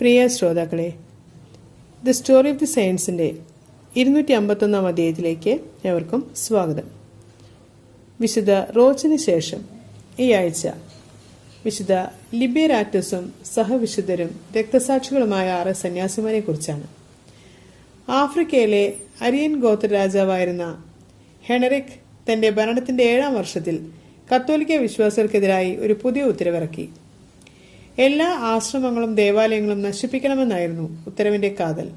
പ്രിയ ശ്രോതാക്കളെ, the story of the സയൻസിൻ്റെ 251 അധ്യായത്തിലേക്ക് ഏവർക്കും സ്വാഗതം. വിശുദ്ധ റോച്ചിന് ശേഷം ഈ ആഴ്ച വിശുദ്ധ ലിബേരാറ്റസും സഹവിശുദ്ധരും രക്തസാക്ഷികളുമായ 6 സന്യാസിമാരെ കുറിച്ചാണ്. ആഫ്രിക്കയിലെ അരിയൻ ഗോത്ര രാജാവായിരുന്ന ഹെനറിക് തന്റെ ഭരണത്തിന്റെ 7-ാം വർഷത്തിൽ കത്തോലിക്ക വിശ്വാസികൾക്കെതിരായി ഒരു പുതിയ ഉത്തരവിറക്കി. എല്ലാ ആശ്രമങ്ങളും ദേവാലയങ്ങളും നശിപ്പിക്കണമെന്നായിരുന്നു ഉത്തരവിന്റെ കാതൽ.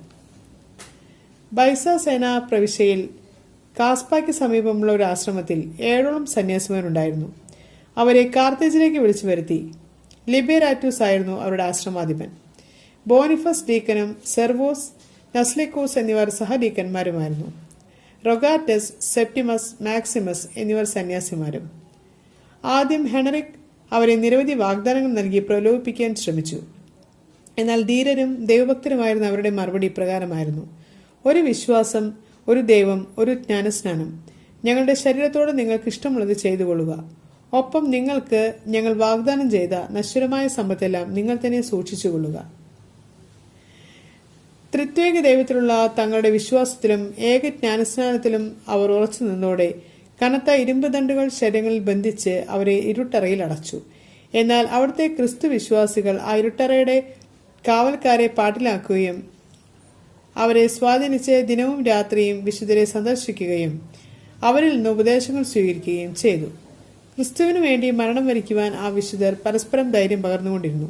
ബൈസ സേന പ്രവിശ്യയിൽ കാസ്പായ്ക്ക് സമീപമുള്ള ഒരു ആശ്രമത്തിൽ 7ഓളം സന്യാസിമാരുണ്ടായിരുന്നു. അവരെ കാർത്തേജിലേക്ക് വിളിച്ചു വരുത്തി. ലിബേരാറ്റൂസ് ആയിരുന്നു അവരുടെ ആശ്രമാധിപൻ. ബോണിഫസ് ഡീക്കനും സെർവോസ് നസ്ലിക്കോസ് എന്നിവർ സഹഡീക്കന്മാരുമായിരുന്നു. റൊഗാറ്റസ്, സെപ്റ്റിമസ്, മാക്സിമസ് എന്നിവർ സന്യാസിമാരും. ആദ്യം ഹെനറിക് അവരെ നിരവധി വാഗ്ദാനങ്ങൾ നൽകി പ്രലോഭിപ്പിക്കാൻ ശ്രമിച്ചു. എന്നാൽ ധീരരും ദൈവഭക്തരുമായിരുന്ന അവരുടെ മറുപടി ഇപ്രകാരമായിരുന്നു: ഒരു വിശ്വാസം, ഒരു ദൈവം, ഒരു ജ്ഞാനസ്നാനം. ഞങ്ങളുടെ ശരീരത്തോട് നിങ്ങൾക്ക് ഇഷ്ടമുള്ളത് ചെയ്തുകൊള്ളുക. ഒപ്പം നിങ്ങൾക്ക് ഞങ്ങൾ വാഗ്ദാനം ചെയ്ത നശ്വരമായ സമ്പത്തെല്ലാം നിങ്ങൾ തന്നെ സൂക്ഷിച്ചുകൊള്ളുക. ത്രിത്വേക ദൈവത്തിലുള്ള തങ്ങളുടെ വിശ്വാസത്തിലും ഏക ജ്ഞാനസ്നാനത്തിലും അവർ ഉറച്ചു നിന്നോടെ കനത്ത ഇരുമ്പ് ദണ്ടുകൾ ശരീരങ്ങളിൽ ബന്ധിച്ച് അവരെ ഇരുട്ടറയിൽ അടച്ചു. എന്നാൽ അവിടുത്തെ ക്രിസ്തു വിശ്വാസികൾ ആ ഇരുട്ടറയുടെ കാവൽക്കാരെ പാട്ടിലാക്കുകയും അവരെ സ്വാധീനിച്ച് ദിനവും രാത്രിയും വിശുദ്ധരെ സന്ദർശിക്കുകയും അവരിൽ നിന്ന് ഉപദേശങ്ങൾ സ്വീകരിക്കുകയും ചെയ്തു. ക്രിസ്തുവിനു വേണ്ടി മരണം വരിക്കുവാൻ ആ വിശുദ്ധർ പരസ്പരം ധൈര്യം പകർന്നുകൊണ്ടിരുന്നു.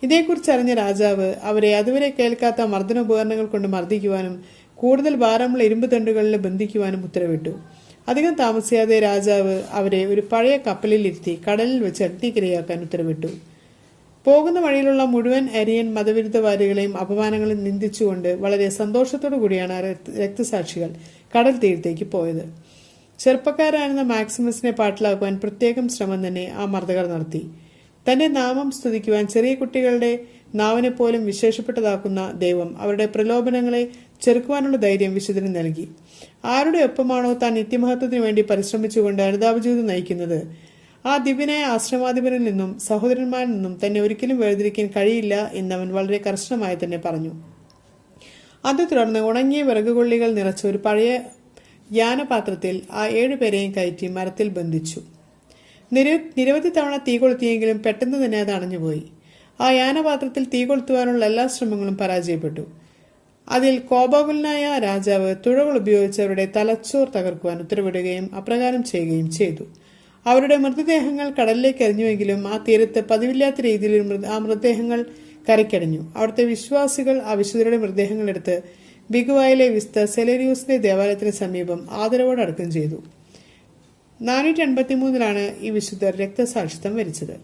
ഇതേക്കുറിച്ചറിഞ്ഞ രാജാവ് അവരെ അതുവരെ കേൾക്കാത്ത മർദ്ദനോപകരണങ്ങൾ കൊണ്ട് മർദ്ദിക്കുവാനും കൂടുതൽ ഭാരമുള്ള ഇരുമ്പ് ദണ്ടുകളിൽ ബന്ധിക്കുവാനും ഉത്തരവിട്ടു. അധികം താമസിയാതെ രാജാവ് അവരെ ഒരു പഴയ കപ്പലിൽ ഇരുത്തി കടലിൽ വെച്ച് അഗ്നിക്കിരയാക്കാൻ ഉത്തരവിട്ടു. പോകുന്ന വഴിയിലുള്ള മുഴുവൻ അരിയൻ മതവിരുദ്ധവാദികളെയും അപമാനങ്ങളെയും നിന്ദിച്ചുകൊണ്ട് വളരെ സന്തോഷത്തോടു കൂടിയാണ് രക്തസാക്ഷികൾ കടൽ തീരത്തേക്ക് പോയത്. ചെറുപ്പക്കാരായിരുന്ന മാക്സിമസിനെ പാട്ടിലാക്കുവാൻ പ്രത്യേകം ശ്രമം തന്നെ ആ മർദ്ദകർ നടത്തി. തന്റെ നാമം സ്തുതിക്കുവാൻ ചെറിയ കുട്ടികളുടെ നാവിനെ പോലും വിശേഷപ്പെട്ടതാക്കുന്ന ദൈവം അവരുടെ പ്രലോഭനങ്ങളെ ചെറുക്കുവാനുള്ള ധൈര്യം വിശുദ്ധന് നൽകി. ആരുടെ ഒപ്പമാണോ താൻ നിത്യമഹത്വത്തിനു വേണ്ടി പരിശ്രമിച്ചുകൊണ്ട് അനുതാപജീവിതം നയിക്കുന്നത്, ആ ദിവ്യനായ ആശ്രമാധിപനിൽ നിന്നും സഹോദരന്മാരിൽ നിന്നും തന്നെ ഒരിക്കലും വേർതിരിക്കാൻ കഴിയില്ല എന്നവൻ വളരെ കർശനമായി തന്നെ പറഞ്ഞു. അത് തുടർന്ന് ഉണങ്ങിയ വിറകുകൊള്ളികൾ നിറച്ച ഒരു പഴയ യാനപാത്രത്തിൽ ആ 7 പേരെയും കയറ്റി മരത്തിൽ ബന്ധിച്ചു. നിരവധി തവണ തീ കൊളുത്തിയെങ്കിലും പെട്ടെന്ന് തന്നെ അത് അണഞ്ഞുപോയി. ആ യാനപാത്രത്തിൽ തീ കൊളുത്തുവാനുള്ള എല്ലാ ശ്രമങ്ങളും പരാജയപ്പെട്ടു. അതിൽ കോപാകുലനായ രാജാവ് തുഴകൾ ഉപയോഗിച്ച് അവരുടെ തലച്ചോർ തകർക്കുവാൻ ഉത്തരവിടുകയും അപ്രകാരം ചെയ്യുകയും ചെയ്തു. അവരുടെ മൃതദേഹങ്ങൾ കടലിലേക്ക് എറിഞ്ഞുവെങ്കിലും ആ തീരത്ത് പതിവില്ലാത്ത രീതിയിൽ ആ മൃതദേഹങ്ങൾ കരയ്ക്കടഞ്ഞു. അവിടുത്തെ വിശ്വാസികൾ ആ വിശുദ്ധരുടെ മൃതദേഹങ്ങൾ എടുത്ത് ബിഗുവായിലെ വിസ്ത സെലേരിയൂസിന്റെ ദേവാലയത്തിന് സമീപം ആദരവോടെ അടക്കം ചെയ്തു. 483 ഈ വിശുദ്ധർ രക്തസാക്ഷിത്വം വരിച്ചത്.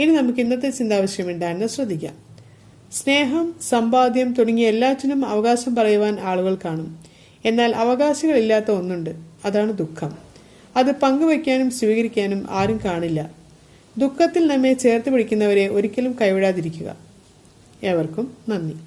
ഇനി നമുക്ക് ഇന്നത്തെ ചിന്താവിഷയം എന്താണെന്ന് ശ്രദ്ധിക്കാം. സ്നേഹം, സമ്പാദ്യം തുടങ്ങിയ എല്ലാറ്റിനും അവകാശം പറയുവാൻ ആളുകൾ കാണും. എന്നാൽ അവകാശികളില്ലാത്ത ഒന്നുണ്ട്, അതാണ് ദുഃഖം. അത് പങ്കുവയ്ക്കാനും സ്വീകരിക്കാനും ആരും കാണില്ല. ദുഃഖത്തിൽ നമ്മെ ചേർത്ത് പിടിക്കുന്നവരെ ഒരിക്കലും കൈവിടാതിരിക്കുക. ഏവർക്കും നന്ദി.